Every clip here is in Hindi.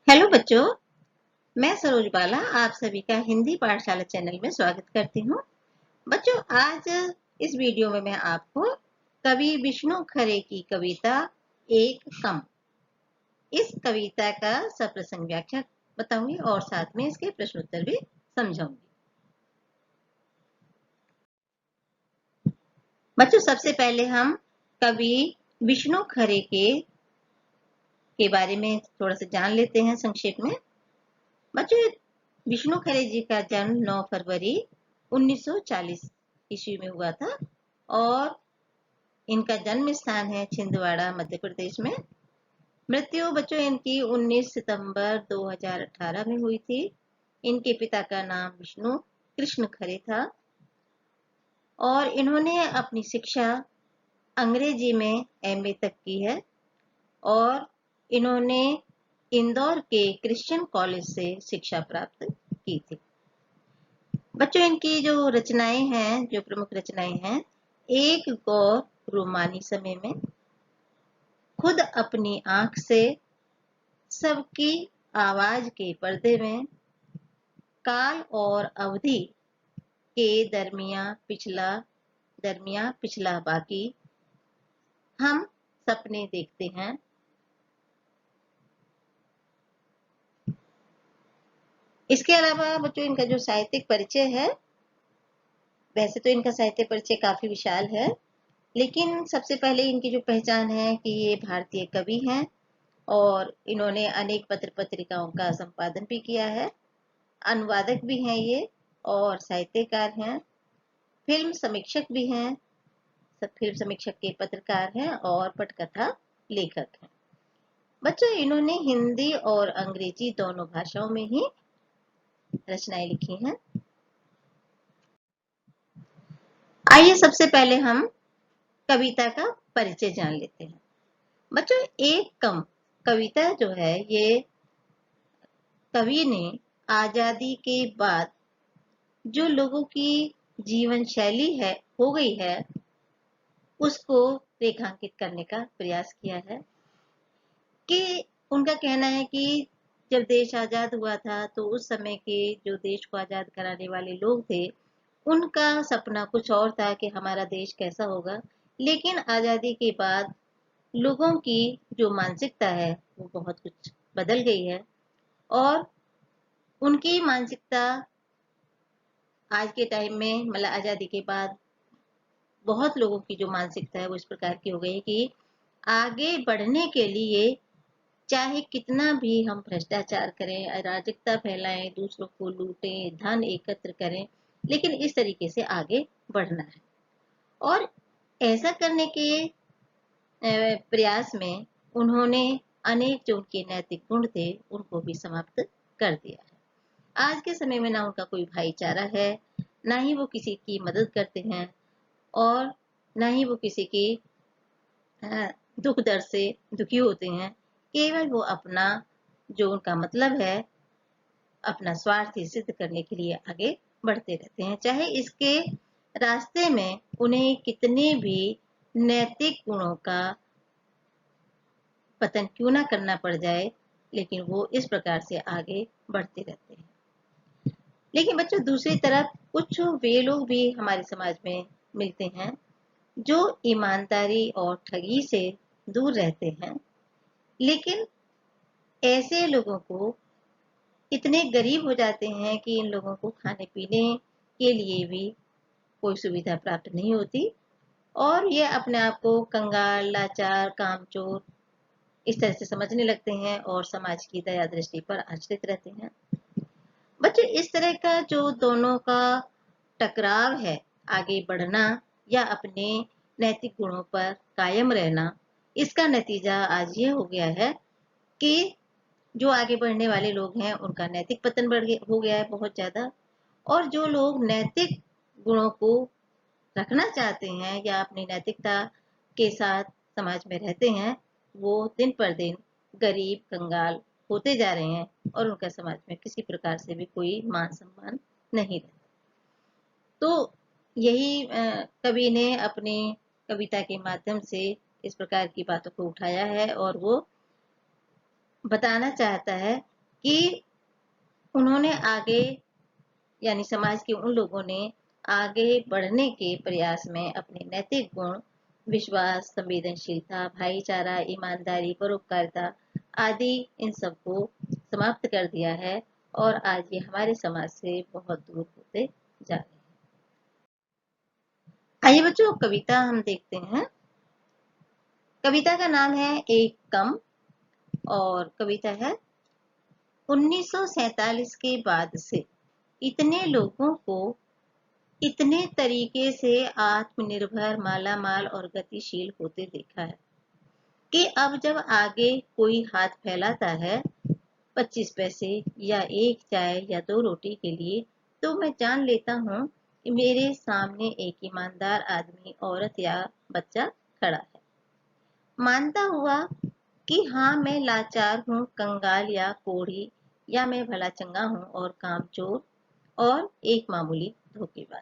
हेलो बच्चों, मैं सरोज बाला आप सभी का हिंदी पाठशाला चैनल में स्वागत करती हूँ। बच्चों, आज इस वीडियो में मैं आपको कवि विष्णु खरे की कविता एक कम इस कविता का सप्रसंग व्याख्या बताऊंगी और साथ में इसके प्रश्नोत्तर भी समझाऊंगी। बच्चों, सबसे पहले हम कवि विष्णु खरे के बारे में थोड़ा सा जान लेते हैं संक्षेप में। बच्चों, विष्णु खरे जी का जन्म 9 फरवरी 1940 ईस्वी में हुआ था और इनका जन्म स्थान है छिंदवाड़ा, मध्य प्रदेश में। मृत्यु बच्चों इनकी 19 सितंबर 2018 में हुई थी। इनके पिता का नाम विष्णु कृष्ण खरे था और इन्होंने अपनी शिक्षा अंग्रेजी में एमए तक की है और इन्होंने इंदौर के क्रिश्चियन कॉलेज से शिक्षा प्राप्त की थी। बच्चों, इनकी जो रचनाएं हैं, जो प्रमुख रचनाएं हैं, एक गौर रोमानी समय में, खुद अपनी आंख से, सबकी आवाज के पर्दे में, काल और अवधि के दरमिया पिछला बाकी, हम सपने देखते हैं। इसके अलावा बच्चों इनका जो साहित्यिक परिचय है, वैसे तो इनका साहित्य परिचय काफी विशाल है, लेकिन सबसे पहले इनकी जो पहचान है कि ये भारतीय कवि हैं और इन्होंने अनेक पत्र पत्रिकाओं का संपादन भी किया है। अनुवादक भी हैं ये और साहित्यकार हैं, फिल्म समीक्षक भी हैं, फिल्म समीक्षक के पत्रकार हैं और पटकथा लेखक हैं। बच्चों, इन्होंने हिंदी और अंग्रेजी दोनों भाषाओं में ही रचनाएं लिखी हैं। आइए सबसे पहले हम कविता का परिचय जान लेते हैं। बच्चों, एक कम कविता जो है, ये कवि ने आजादी के बाद जो लोगों की जीवन शैली है हो गई है, उसको रेखांकित करने का प्रयास किया है। कि उनका कहना है कि जब देश आजाद हुआ था तो उस समय के जो देश को आजाद कराने वाले लोग थे, उनका सपना कुछ और था कि हमारा देश कैसा होगा, लेकिन आजादी के बाद लोगों की जो मानसिकता है वो बहुत कुछ बदल गई है और उनकी मानसिकता आज के टाइम में, मतलब आजादी के बाद, बहुत लोगों की जो मानसिकता है वो इस प्रकार की हो गई कि आगे बढ़ने के लिए चाहे कितना भी हम भ्रष्टाचार करें, अराजकता फैलाएं, दूसरों को लूटें, धन एकत्र करें, लेकिन इस तरीके से आगे बढ़ना है। और ऐसा करने के प्रयास में उन्होंने अनेक जो उनके नैतिक गुण थे उनको भी समाप्त कर दिया है। आज के समय में ना उनका कोई भाईचारा है, ना ही वो किसी की मदद करते हैं और ना ही वो किसी की दुख दर्द से दुखी होते हैं। केवल वो अपना, जो उनका मतलब है, अपना स्वार्थ सिद्ध करने के लिए आगे बढ़ते रहते हैं, चाहे इसके रास्ते में उन्हें कितने भी नैतिक गुणों का पतन क्यों ना करना पड़ जाए, लेकिन वो इस प्रकार से आगे बढ़ते रहते हैं। लेकिन बच्चों, दूसरी तरफ कुछ वे लोग भी हमारे समाज में मिलते हैं जो ईमानदारी और ठगी से दूर रहते हैं, लेकिन ऐसे लोगों को इतने गरीब हो जाते हैं कि इन लोगों को खाने पीने के लिए भी कोई सुविधा प्राप्त नहीं होती और ये अपने आप को कंगाल, लाचार, कामचोर इस तरह से समझने लगते हैं और समाज की दया दृष्टि पर आश्रित रहते हैं। बच्चों, इस तरह का जो दोनों का टकराव है, आगे बढ़ना या अपने नैतिक गुणों पर कायम रहना, इसका नतीजा आज ये हो गया है कि जो आगे बढ़ने वाले लोग हैं उनका नैतिक पतन हो गया है बहुत ज्यादा, और जो लोग नैतिक गुणों को रखना चाहते हैं या अपनी नैतिकता के साथ समाज में रहते हैं, वो दिन पर दिन गरीब, कंगाल होते जा रहे हैं और उनका समाज में किसी प्रकार से भी कोई मान सम्मान नहीं रहता। तो यही कवि ने अपनी कविता के माध्यम से इस प्रकार की बातों को उठाया है और वो बताना चाहता है कि उन्होंने आगे यानी समाज के उन लोगों ने आगे बढ़ने के प्रयास में अपने नैतिक गुण, विश्वास, संवेदनशीलता, भाईचारा, ईमानदारी, परोपकारिता आदि इन सबको समाप्त कर दिया है और आज ये हमारे समाज से बहुत दूर होते जा रहे हैं। आइए बच्चों, कविता हम देखते हैं। कविता का नाम है एक कम और कविता है 1947 के बाद से इतने लोगों को इतने तरीके से आत्मनिर्भर, मालामाल और गतिशील होते देखा है कि अब जब आगे कोई हाथ फैलाता है 25 पैसे या एक चाय या 2 रोटी के लिए, तो मैं जान लेता हूँ कि मेरे सामने एक ईमानदार आदमी, औरत या बच्चा खड़ा है। मानता हुआ कि हाँ, मैं लाचार हूँ, कंगाल या कोढ़ी, या मैं भला चंगा हूँ और कामचोर और एक मामूली धोखेबाज,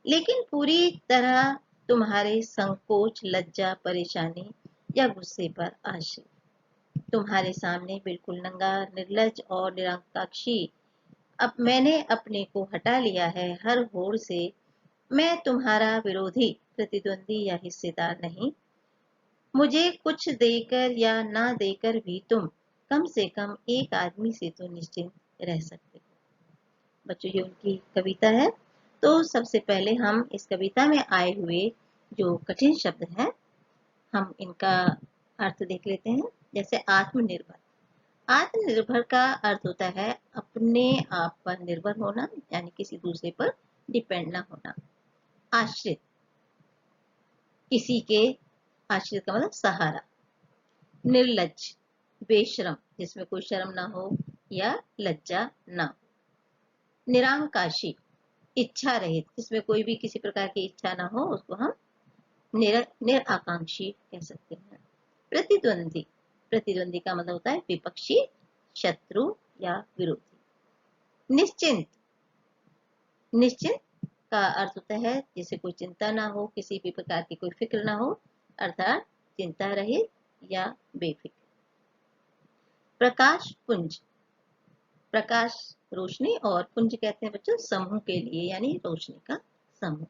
लेकिन पूरी तरह तुम्हारे संकोच, लज्जा, परेशानी या गुस्से पर आश्रित, तुम्हारे सामने बिल्कुल नंगा, निर्लज और निरंकाक्षी अब मैंने अपने को हटा लिया है हर होड़ से। मैं तुम्हारा विरोधी, प्रतिद्वंदी या हिस्सेदार नहीं। मुझे कुछ देकर या ना देकर भी तुम कम से कम एक आदमी से तो निश्चिंत रह सकते हो। बच्चों, ये उनकी कविता है। तो सबसे पहले हम इस कविता में आए हुए जो कठिन शब्द हैं, हम इनका अर्थ देख लेते हैं। जैसे आत्मनिर्भर। आत्मनिर्भर का अर्थ होता है अपने आप पर निर्भर होना, यानी किसी दूसरे पर डिपेंड ना होना। आश्रित, किसी के आश्रित का मतलब सहारा। निर्लज, बेशरम, जिसमें कोई शर्म ना हो या लज्जा ना हो। निरांकाशी, इच्छा रहित, जिसमें कोई भी किसी प्रकार की इच्छा ना हो, उसको हम निराकांक्षी कह सकते हैं। प्रतिद्वंदी, प्रतिद्वंदी का मतलब होता है विपक्षी, शत्रु या विरोधी। निश्चिंत, निश्चिंत का अर्थ होता है जिसे कोई चिंता ना हो, किसी भी प्रकार की कोई फिक्र ना हो, अर्थात चिंता रहित या बेफिक्र। प्रकाश पुंज, प्रकाश रोशनी और पुंज कहते हैं बच्चों समूह के लिए, यानी रोशनी का समूह।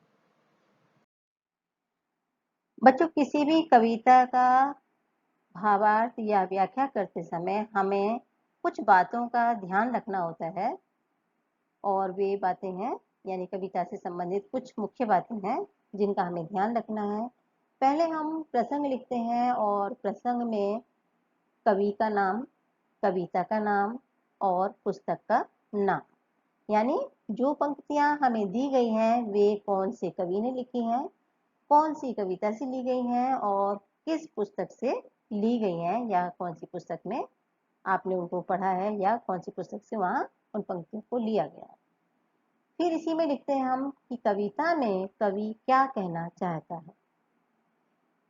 बच्चों, किसी भी कविता का भावार्थ या व्याख्या करते समय हमें कुछ बातों का ध्यान रखना होता है, और वे बातें हैं यानी कविता से संबंधित कुछ मुख्य बातें हैं जिनका हमें ध्यान रखना है। पहले हम प्रसंग लिखते हैं और प्रसंग में कवि का नाम, कविता का नाम और पुस्तक का नाम, यानी जो पंक्तियां हमें दी गई हैं वे कौन से कवि ने लिखी हैं, कौन सी कविता से ली गई हैं और किस पुस्तक से ली गई हैं, या कौन सी पुस्तक में आपने उनको पढ़ा है या कौन सी पुस्तक से वहां उन पंक्तियों को लिया गया है। फिर इसी में लिखते हैं हम कि कविता में कवि क्या कहना चाहता है।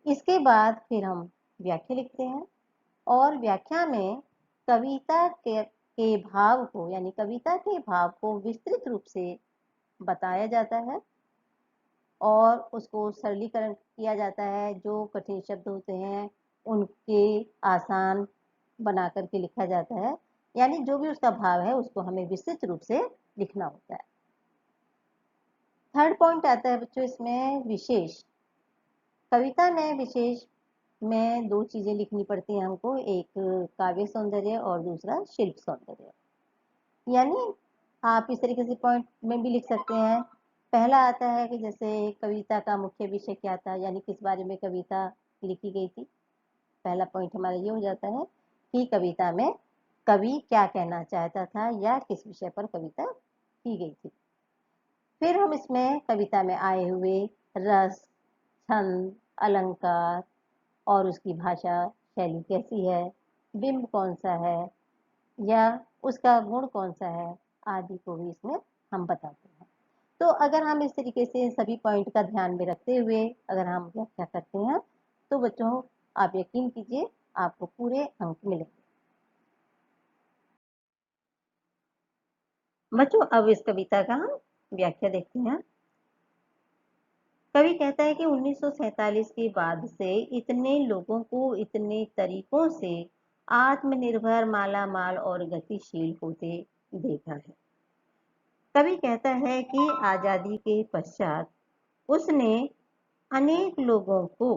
इसके बाद फिर हम व्याख्या लिखते हैं और व्याख्या में कविता के भाव को, यानी कविता के भाव को विस्तृत रूप से बताया जाता है और उसको सरलीकरण किया जाता है। जो कठिन शब्द होते हैं उनके आसान बना करके लिखा जाता है, यानी जो भी उसका भाव है उसको हमें विस्तृत रूप से लिखना होता है। थर्ड पॉइंट आता है बच्चों इसमें विशेष। कविता में विशेष में दो चीजें लिखनी पड़ती हैं हमको, एक काव्य सौंदर्य और दूसरा शिल्प सौंदर्य। यानी आप इस तरीके से पॉइंट में भी लिख सकते हैं। पहला आता है कि जैसे कविता का मुख्य विषय क्या था, यानी किस बारे में कविता लिखी गई थी। पहला पॉइंट हमारा ये हो जाता है कि कविता में कवि क्या कहना चाहता था या किस विषय पर कविता की गई थी। फिर हम इसमें कविता में आए हुए रस, छंद, अलंकार और उसकी भाषा शैली कैसी है, बिंब कौन सा है या उसका गुण कौन सा है आदि को भी इसमें हम बताते हैं। तो अगर हम इस तरीके से सभी पॉइंट का ध्यान में रखते हुए अगर हम व्याख्या करते हैं तो बच्चों आप यकीन कीजिए आपको पूरे अंक मिलेंगे। बच्चों, अब इस कविता का हम व्याख्या देखते हैं। कवि कहता है कि 1947 के बाद से इतने लोगों को इतने तरीकों से आत्मनिर्भर, मालामाल और गतिशील होते देखा है। कवि कहता है कि आजादी के पश्चात उसने अनेक लोगों को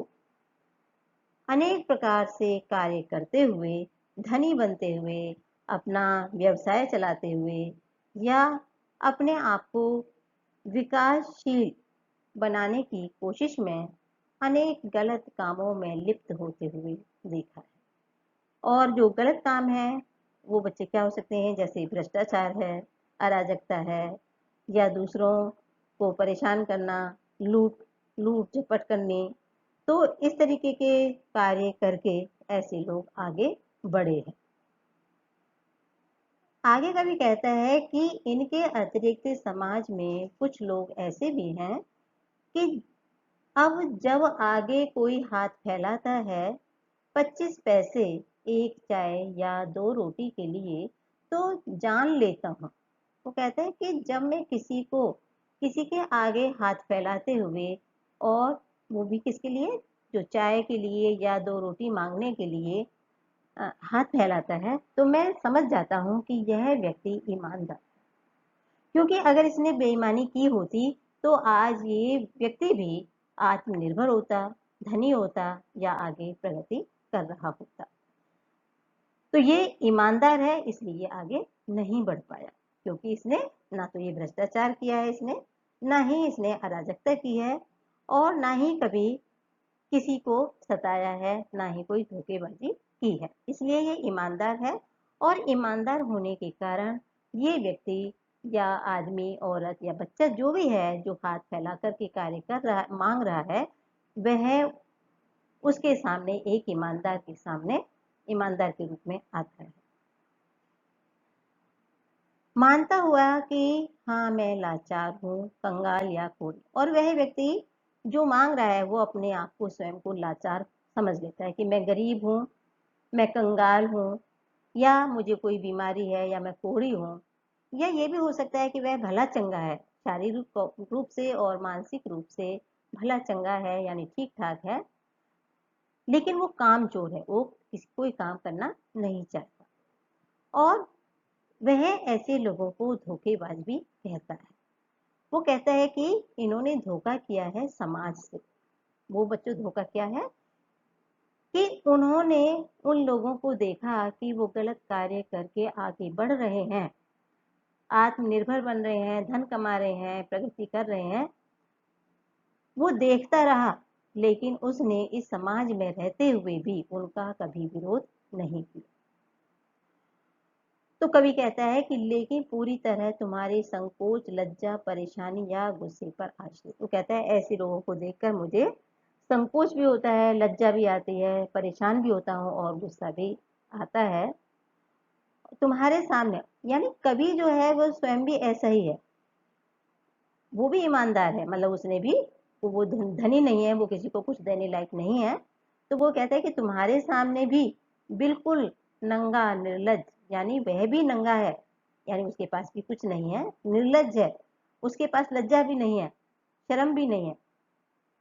अनेक प्रकार से कार्य करते हुए, धनी बनते हुए, अपना व्यवसाय चलाते हुए या अपने आप को विकासशील बनाने की कोशिश में अनेक गलत कामों में लिप्त होते हुए देखा है। और जो गलत काम है वो बच्चे क्या हो सकते हैं, जैसे भ्रष्टाचार है, अराजकता है, या दूसरों को परेशान करना, लूट लूट झपट करने। तो इस तरीके के कार्य करके ऐसे लोग आगे बढ़े हैं। आगे का भी कहता है कि इनके अतिरिक्त समाज में कुछ लोग ऐसे भी हैं कि अब जब आगे कोई हाथ फैलाता है 25 पैसे, एक चाय या 2 रोटी के लिए, तो जान लेता हूँ। वो कहता है कि जब मैं किसी के आगे हाथ फैलाते हुए, और वो भी किसके लिए, जो चाय के लिए या 2 रोटी मांगने के लिए हाथ फैलाता है, तो मैं समझ जाता हूँ कि यह व्यक्ति ईमानदार, क्योंकि अगर इसने बेईमानी की होती तो आज ये व्यक्ति भी आत्मनिर्भर होता, धनी होता या आगे प्रगति कर रहा होता। तो ये ईमानदार है, इसलिए ये आगे नहीं बढ़ पाया, क्योंकि इसने ना तो ये भ्रष्टाचार किया है, इसने ना ही इसने अराजकता की है, और ना ही कभी किसी को सताया है, ना ही कोई धोखेबाजी की है। इसलिए ये ईमानदार है, और ईमानदार होने के कारण ये व्यक्ति या आदमी, औरत या बच्चा जो भी है, जो हाथ फैला कर के कार्य कर रहा, मांग रहा है, वह उसके सामने एक ईमानदार के सामने ईमानदार के रूप में आता है। मानता हुआ कि हाँ मैं लाचार हूँ, कंगाल या कोढ़ी, और वह व्यक्ति जो मांग रहा है वो अपने आप को, स्वयं को लाचार समझ लेता है कि मैं गरीब हूँ, मैं कंगाल हूँ, या मुझे कोई बीमारी है, या मैं कोढ़ी हूँ, या ये भी हो सकता है कि वह भला चंगा है, शारीरिक रूप से और मानसिक रूप से भला चंगा है, यानी ठीक ठाक है, लेकिन वो कामचोर है, वो किसी कोई काम करना नहीं चाहता, और वह ऐसे लोगों को धोखेबाज भी कहता है। वो कहता है कि इन्होंने धोखा किया है समाज से। वो बच्चों धोखा क्या है कि उन्होंने उन लोगों को देखा कि वो गलत कार्य करके आगे बढ़ रहे हैं, आत्मनिर्भर बन रहे हैं, धन कमा रहे हैं, प्रगति कर रहे हैं, वो देखता रहा, लेकिन उसने इस समाज में रहते हुए भी उनका कभी विरोध नहीं किया। तो कवि कहता है कि लेकिन पूरी तरह तुम्हारे संकोच, लज्जा, परेशानी या गुस्से पर आश्रित। वो कहता है ऐसे लोगों को देखकर मुझे संकोच भी होता है, लज्जा भी आती है, परेशान भी होता हूँ और गुस्सा भी आता है तुम्हारे सामने। यानी कवि जो है वो स्वयं भी ऐसा ही है, वो भी ईमानदार है, मतलब उसने भी, वो धनी नहीं है, वो किसी को कुछ देने लायक नहीं है। तो वो कहता है कि तुम्हारे सामने भी बिल्कुल नंगा, निर्लज, यानी वह भी नंगा है, यानी उसके पास भी कुछ नहीं है, निर्लज है, उसके पास लज्जा भी नहीं है, शर्म भी नहीं है,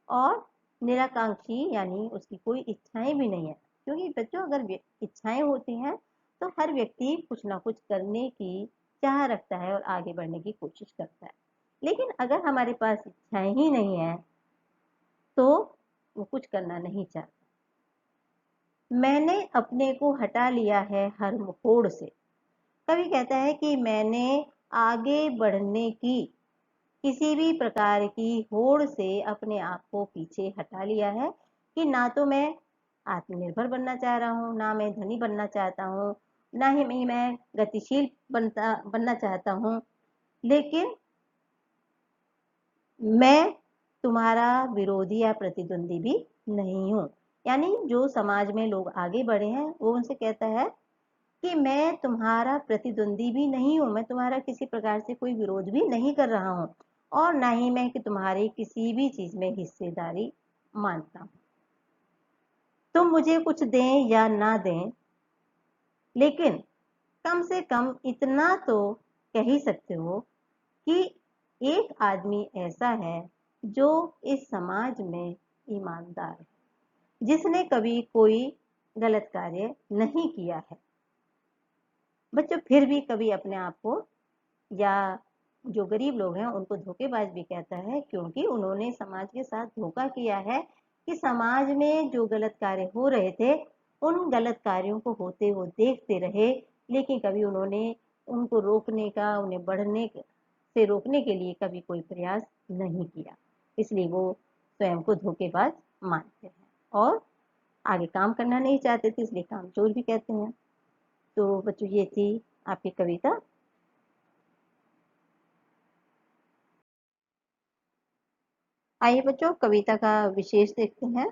और निराकांक्षी, यानी उसकी कोई इच्छाएं भी नहीं है। क्योंकि बच्चों अगर इच्छाएं होती हैं तो हर व्यक्ति कुछ ना कुछ करने की चाह रखता है और आगे बढ़ने की कोशिश करता है, लेकिन अगर हमारे पास इच्छाएं ही नहीं है तो वो कुछ करना नहीं चाहता। मैंने अपने को हटा लिया है हर मोड़ से। कवि कहता है कि मैंने आगे बढ़ने की किसी भी प्रकार की होड़ से अपने आप को पीछे हटा लिया है, कि ना तो मैं आत्मनिर्भर बनना चाह रहा हूँ, ना मैं धनी बनना चाहता हूँ, ना ही मैं गतिशील बनना चाहता हूँ, लेकिन मैं तुम्हारा विरोधी या प्रतिद्वंदी भी नहीं हूँ। यानी जो समाज में लोग आगे बढ़े हैं वो उनसे कहता है कि मैं तुम्हारा प्रतिद्वंदी भी नहीं हूं, मैं तुम्हारा किसी प्रकार से कोई विरोध भी नहीं कर रहा हूं, और ना ही मैं कि तुम्हारी किसी भी चीज में हिस्सेदारी मानता हूं। तुम मुझे कुछ दें या ना दें, लेकिन कम से कम इतना तो कह ही सकते हो कि एक आदमी ऐसा है जो इस समाज में ईमानदार है, जिसने कभी कोई गलत कार्य नहीं किया है। बच्चों फिर भी कभी अपने आप को या जो गरीब लोग हैं उनको धोखेबाज भी कहता है, क्योंकि उन्होंने समाज के साथ धोखा किया है कि समाज में जो गलत कार्य हो रहे थे उन गलत कार्यों को होते वो देखते रहे, लेकिन कभी उन्होंने उनको रोकने का, उन्हें बढ़ने से रोकने के लिए कभी कोई प्रयास नहीं किया। इसलिए वो स्वयं को धोखेबाज मानते हैं और आगे काम करना नहीं चाहते थे, इसलिए कामचोर भी कहते हैं। तो बच्चों ये थी आपकी कविता। आइए बच्चों कविता का विशेष देखते हैं।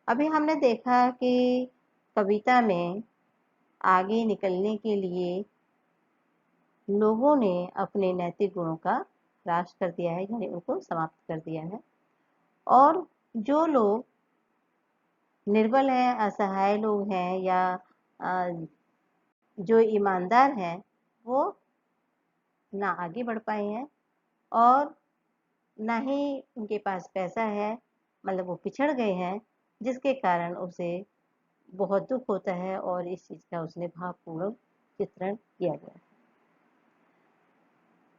अभी हमने देखा कि कविता में आगे निकलने के लिए लोगों ने अपने नैतिक गुणों का ह्रास कर दिया है, यानी उनको समाप्त कर दिया है। और जो लोग निर्बल हैं, असहाय लोग हैं या जो ईमानदार हैं वो ना आगे बढ़ पाए हैं और ना ही उनके पास पैसा है, मतलब वो पिछड़ गए हैं, जिसके कारण उसे बहुत दुख होता है और इस चीज का उसने भावपूर्वक चित्रण किया गया है।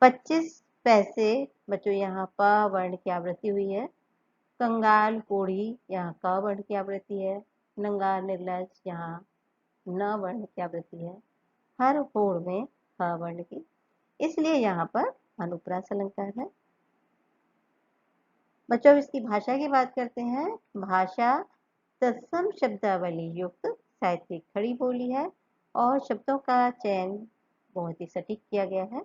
25 पैसे बच्चों यहाँ प वर्ण की आवृत्ति हुई है। कंगाल कोढ़ी यहाँ क वर्ण की आवृत्ति है। नंगा निर्लज यहाँ न वर्ण की आवृत्ति है। हर होड़ में ह वर्ण की, इसलिए यहाँ पर अनुप्रास अलंकार है। बच्चों अब इसकी भाषा की बात करते हैं। भाषा तत्सम शब्दावली युक्त साहित्यिक खड़ी बोली है और शब्दों का चयन बहुत ही सटीक किया गया है।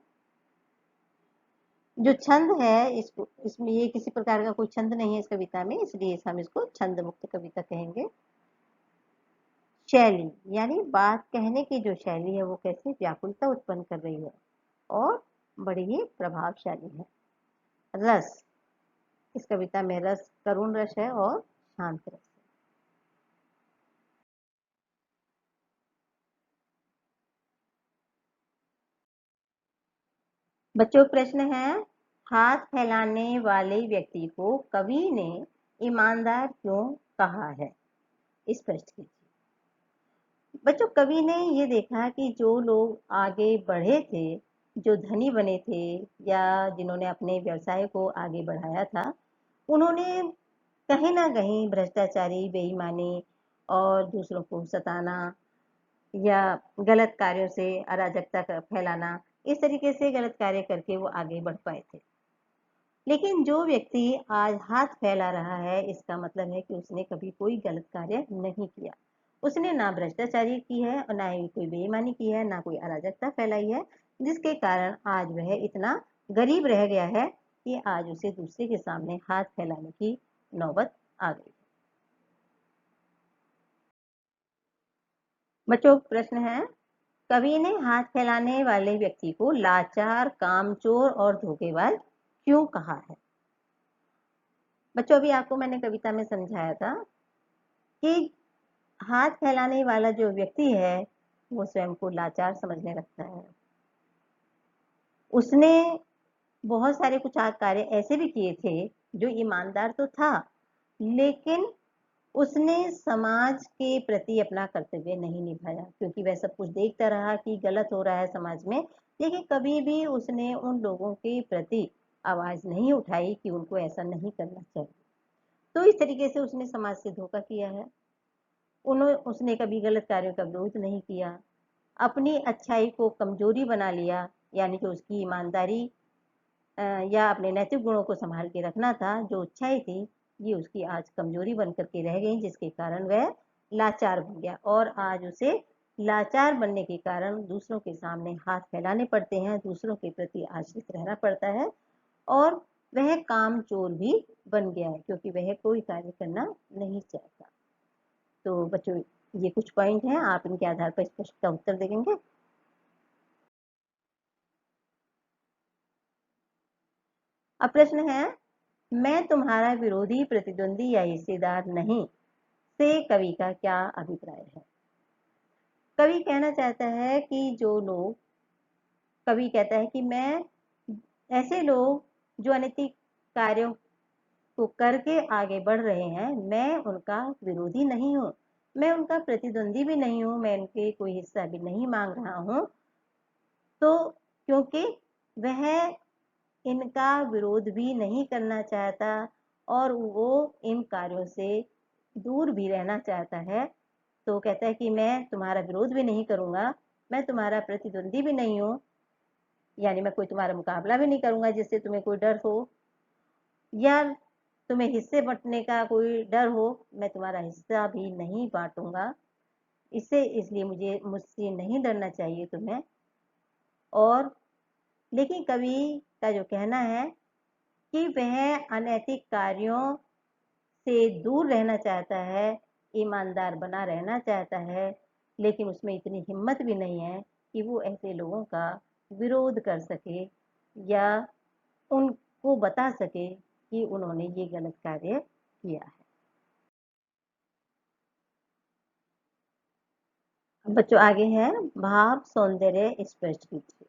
जो छंद है इसमें ये किसी प्रकार का कोई छंद नहीं है इस कविता में, इसलिए हम इसको छंद मुक्त कविता कहेंगे। शैली यानी बात कहने की जो शैली है वो कैसे व्याकुलता उत्पन्न कर रही है और बड़ी ही प्रभावशाली है। रस, इस कविता में रस करुण रस है और शांत रस है। बच्चों प्रश्न है, हाथ फैलाने वाले व्यक्ति को कवि ने ईमानदार क्यों कहा है? इस प्रश्न कीजिए। बच्चों कवि ने ये देखा कि जो लोग आगे बढ़े थे, जो धनी बने थे या जिन्होंने अपने व्यवसाय को आगे बढ़ाया था, उन्होंने कहीं ना कहीं भ्रष्टाचारी, बेईमानी और दूसरों को सताना या गलत कार्यों से अराजकता फैलाना, इस तरीके से गलत कार्य करके वो आगे बढ़ पाए थे। लेकिन जो व्यक्ति आज हाथ फैला रहा है, इसका मतलब है कि उसने कभी कोई गलत कार्य नहीं किया। उसने ना भ्रष्टाचारी की है और ना ही कोई बेईमानी की है, ना कोई अराजकता फैलाई है, जिसके कारण आज वह इतना गरीब रह गया है कि आज उसे दूसरे के सामने हाथ फैलाने की नौबत आ गई। बच्चों प्रश्न है, कवि ने हाथ फैलाने वाले व्यक्ति को लाचार, कामचोर और धोखेबाज क्यों कहा है? बच्चों अभी आपको मैंने कविता में समझाया था कि हाथ फैलाने वाला जो व्यक्ति है वो स्वयं को लाचार समझने लगता है। उसने बहुत सारे कुछ कार्य ऐसे भी किए थे जो ईमानदार तो था, लेकिन उसने समाज के प्रति अपना कर्तव्य नहीं निभाया, क्योंकि वह सब कुछ देखता रहा कि गलत हो रहा है समाज में, लेकिन कभी भी उसने उन लोगों के प्रति आवाज नहीं उठाई कि उनको ऐसा नहीं करना चाहिए। तो इस तरीके से उसने समाज से धोखा किया है। उसने कभी गलत कार्यों का विरोध नहीं किया, अपनी अच्छाई को कमजोरी बना लिया, यानी कि उसकी ईमानदारी या अपने नैतिक गुणों को संभाल के रखना था, जो अच्छाई थी ये उसकी आज कमजोरी बन करके रह गई, जिसके कारण वह लाचार बन गया और आज उसे लाचार बनने के कारण दूसरों के सामने हाथ फैलाने पड़ते हैं, दूसरों के प्रति आश्रित रहना पड़ता है और वह कामचोर भी बन गया है, क्योंकि वह कोई कार्य करना नहीं चाहता। तो बच्चों ये कुछ पॉइंट हैं, आप इनके आधार पर इस प्रश्न का उत्तर देंगे। अब प्रश्न है, मैं तुम्हारा विरोधी, प्रतिद्वंदी या हिस्सेदार नहीं से कवि का क्या अभिप्राय है? कवि कहना चाहता है कि जो लोग, कवि कहता है कि मैं ऐसे लोग जो अनैतिक कार्यों को करके आगे बढ़ रहे हैं, मैं उनका विरोधी नहीं हूं, मैं उनका प्रतिद्वंदी भी नहीं हूँ, मैं उनके कोई हिस्सा भी नहीं मांग रहा हूँ, तो क्योंकि वह इनका विरोध भी नहीं करना चाहता और वो इन कार्यों से दूर भी रहना चाहता है, तो कहता है कि मैं तुम्हारा विरोध भी नहीं करूंगा, मैं तुम्हारा प्रतिद्वंदी भी नहीं हूँ, यानी मैं कोई तुम्हारा मुकाबला भी नहीं करूंगा जिससे तुम्हें कोई डर हो या तुम्हें हिस्से बंटने का कोई डर हो, मैं तुम्हारा हिस्सा भी नहीं बांटूंगा। इसलिए मुझसे नहीं डरना चाहिए तुम्हें। और लेकिन कवि का जो कहना है कि वह अनैतिक कार्यों से दूर रहना चाहता है, ईमानदार बना रहना चाहता है, लेकिन उसमें इतनी हिम्मत भी नहीं है कि वो ऐसे लोगों का विरोध कर सके या उनको बता सके कि उन्होंने ये गलत कार्य किया है। बच्चों आगे है भाव सौंदर्य स्पष्ट कीजिए।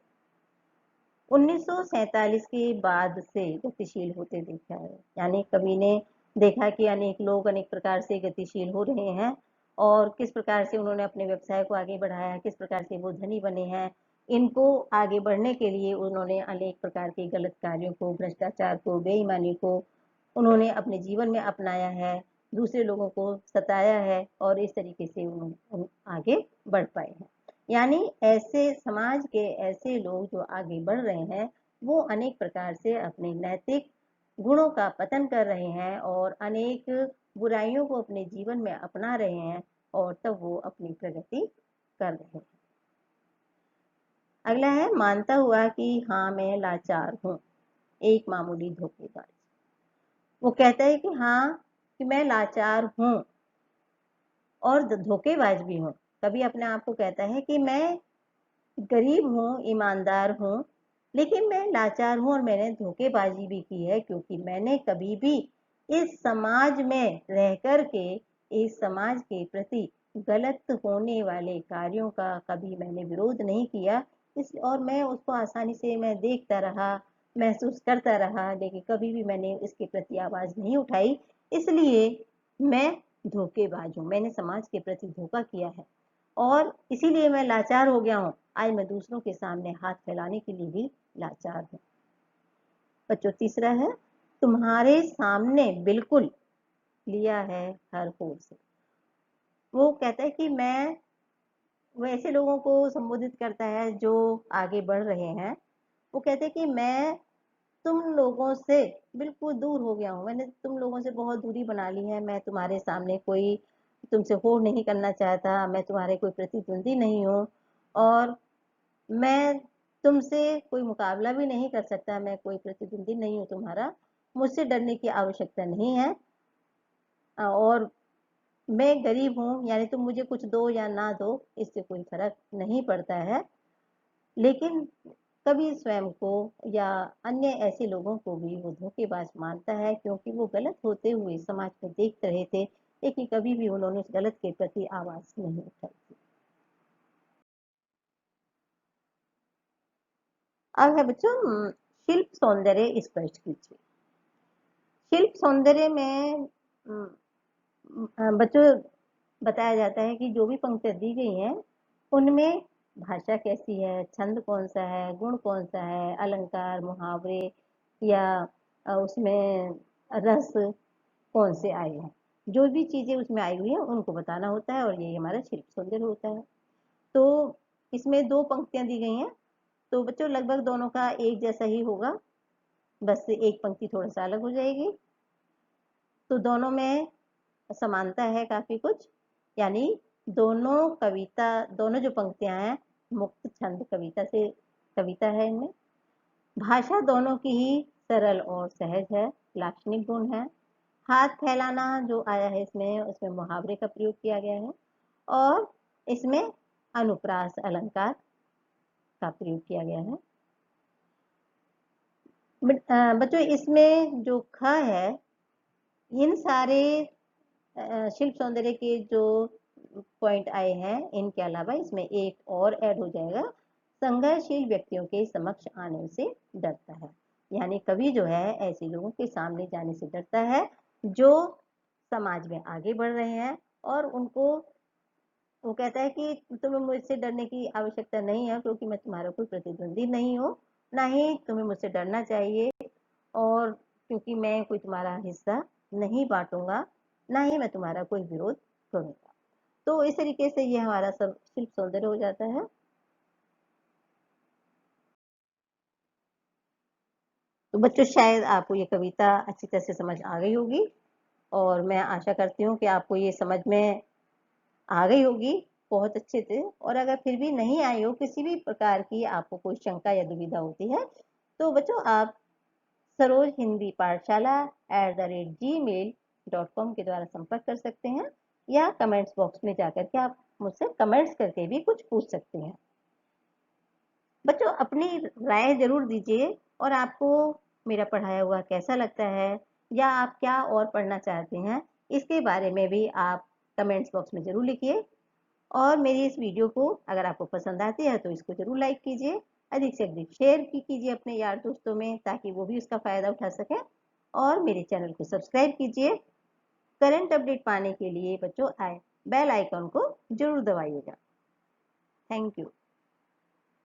1947 के बाद से गतिशील होते देखा है, यानी कवि ने देखा कि अनेक लोग अनेक प्रकार से गतिशील हो रहे हैं और किस प्रकार से उन्होंने अपने व्यवसाय को आगे बढ़ाया, किस प्रकार से वो धनी बने हैं। इनको आगे बढ़ने के लिए उन्होंने अनेक प्रकार के गलत कार्यों को, भ्रष्टाचार को, बेईमानी को उन्होंने अपने जीवन में अपनाया है, दूसरे लोगों को सताया है और इस तरीके से उन्होंने आगे बढ़ पाए हैं। यानी ऐसे समाज के ऐसे लोग जो आगे बढ़ रहे हैं वो अनेक प्रकार से अपने नैतिक गुणों का पतन कर रहे हैं और अनेक बुराइयों को अपने जीवन में अपना रहे हैं और तब वो अपनी प्रगति कर रहे हैं। अगला है मानता हुआ कि हाँ मैं लाचार हूँ, एक मामूली धोखेबाज। वो कहता है कि हाँ कि मैं लाचार हूँ और धोखेबाज भी हूँ। कभी अपने आप को कहता है कि मैं गरीब हूँ, ईमानदार हूँ, लेकिन मैं लाचार हूँ और मैंने धोखेबाजी भी की है, क्योंकि मैंने कभी भी इस समाज में रह करके इस समाज के प्रति गलत होने वाले कार्यों का कभी मैंने विरोध नहीं किया। और मैं उसको आसानी से मैं देखता रहा, महसूस करता रहा, लेकिन कभी भी मैंने इसके प्रति आवाज नहीं उठाई। इसलिए मैं धोखेबाज हूँ, मैंने समाज के प्रति धोखा किया है और इसीलिए मैं लाचार हो गया हूँ। आज मैं दूसरों के सामने हाथ फैलाने के लिए भी लाचार हूँ। बच्चों तीसरा है तुम्हारे सामने बिल्कुल लिया है हर होर से। वो कहता है कि मैं, वो ऐसे लोगों को संबोधित करता है जो आगे बढ़ रहे हैं। वो कहते हैं कि मैं तुम लोगों से बिल्कुल दूर हो गया हूँ, मैंने तुम लोगों से बहुत दूरी बना ली है, मैं तुम्हारे सामने कोई तुमसे होड़ नहीं करना चाहता, मैं तुम्हारे कोई प्रतिद्वंदी नहीं हूँ और मैं तुमसे कोई मुकाबला भी नहीं कर सकता, मैं कोई प्रतिद्वंदी नहीं हूँ तुम्हारा, मुझसे डरने की आवश्यकता नहीं है और मैं गरीब हूँ, यानी तुम मुझे कुछ दो या ना दो इससे कोई फर्क नहीं पड़ता है। लेकिन कभी स्वयं को या अन्य ऐसे लोगों को भी वो धोखेबाज मानता है, क्योंकि वो गलत होते हुए समाज में देख रहे थे, लेकिन कभी भी उन्होंने उस गलत के प्रति आवाज नहीं उठाई। अब है बच्चों शिल्प सौंदर्य स्पष्ट कीजिए। शिल्प सौंदर्य में बच्चों बताया जाता है कि जो भी पंक्तियां दी गई हैं उनमें भाषा कैसी है, छंद कौन सा है, गुण कौन सा है, अलंकार, मुहावरे या उसमें रस कौन से आए हैं, जो भी चीजें उसमें आई हुई है उनको बताना होता है और ये हमारा शिल्प सौंदर्य होता है। तो इसमें दो पंक्तियां दी गई हैं, तो बच्चों लगभग दोनों का एक जैसा ही होगा, बस एक पंक्ति थोड़ा सा अलग हो जाएगी। तो दोनों में समानता है काफी कुछ, यानी दोनों जो पंक्तियां हैं मुक्त छंद कविता है इनमें। भाषा दोनों की ही सरल और सहज है, लाक्षणिक गुण है। हाथ फैलाना जो आया है इसमें, उसमें मुहावरे का प्रयोग किया गया है और इसमें अनुप्रास अलंकार का प्रयोग किया गया है। बच्चों इसमें जो ख है, इन सारे शिल्प सौंदर्य के जो पॉइंट आए हैं इनके अलावा इसमें एक और ऐड हो जाएगा, संघर्षशील व्यक्तियों के समक्ष आने से डरता है। यानी कवि जो है ऐसे लोगों के सामने जाने से डरता है जो समाज में आगे बढ़ रहे हैं और उनको वो कहता है कि तुम्हें मुझसे डरने की आवश्यकता नहीं है, क्योंकि मैं तुम्हारा कोई प्रतिद्वंदी नहीं हूँ, ना ही तुम्हें मुझसे डरना चाहिए, और क्योंकि मैं कोई तुम्हारा हिस्सा नहीं बांटूंगा, ना ही मैं तुम्हारा कोई विरोध करूंगा। तो इस तरीके से ये हमारा सब शिल्प सौंदर्य हो जाता है। तो बच्चों, शायद आपको ये कविता अच्छी तरह से समझ आ गई होगी, और मैं आशा करती हूँ कि आपको ये समझ में आ गई होगी बहुत अच्छे से। और अगर फिर भी नहीं आई हो, किसी भी प्रकार की आपको कोई शंका या दुविधा होती है, तो बच्चों आप सरोज हिंदी पाठशाला @gmail.com के द्वारा संपर्क कर सकते हैं, या कमेंट्स बॉक्स में जाकर के आप मुझसे कमेंट्स करके भी कुछ पूछ सकते हैं। बच्चों, अपनी राय जरूर दीजिए, और आपको मेरा पढ़ाया हुआ कैसा लगता है, या आप क्या और पढ़ना चाहते हैं, इसके बारे में भी आप कमेंट्स बॉक्स में जरूर लिखिए। और मेरी इस वीडियो को अगर आपको पसंद आती है तो इसको जरूर लाइक कीजिए, अधिक से अधिक शेयर कीजिए अपने यार दोस्तों में, ताकि वो भी उसका फायदा उठा सकें। और मेरे चैनल को सब्सक्राइब कीजिए। करंट अपडेट पाने के लिए बच्चों बेल आइकन को जरूर दबाइएगा। Thank you.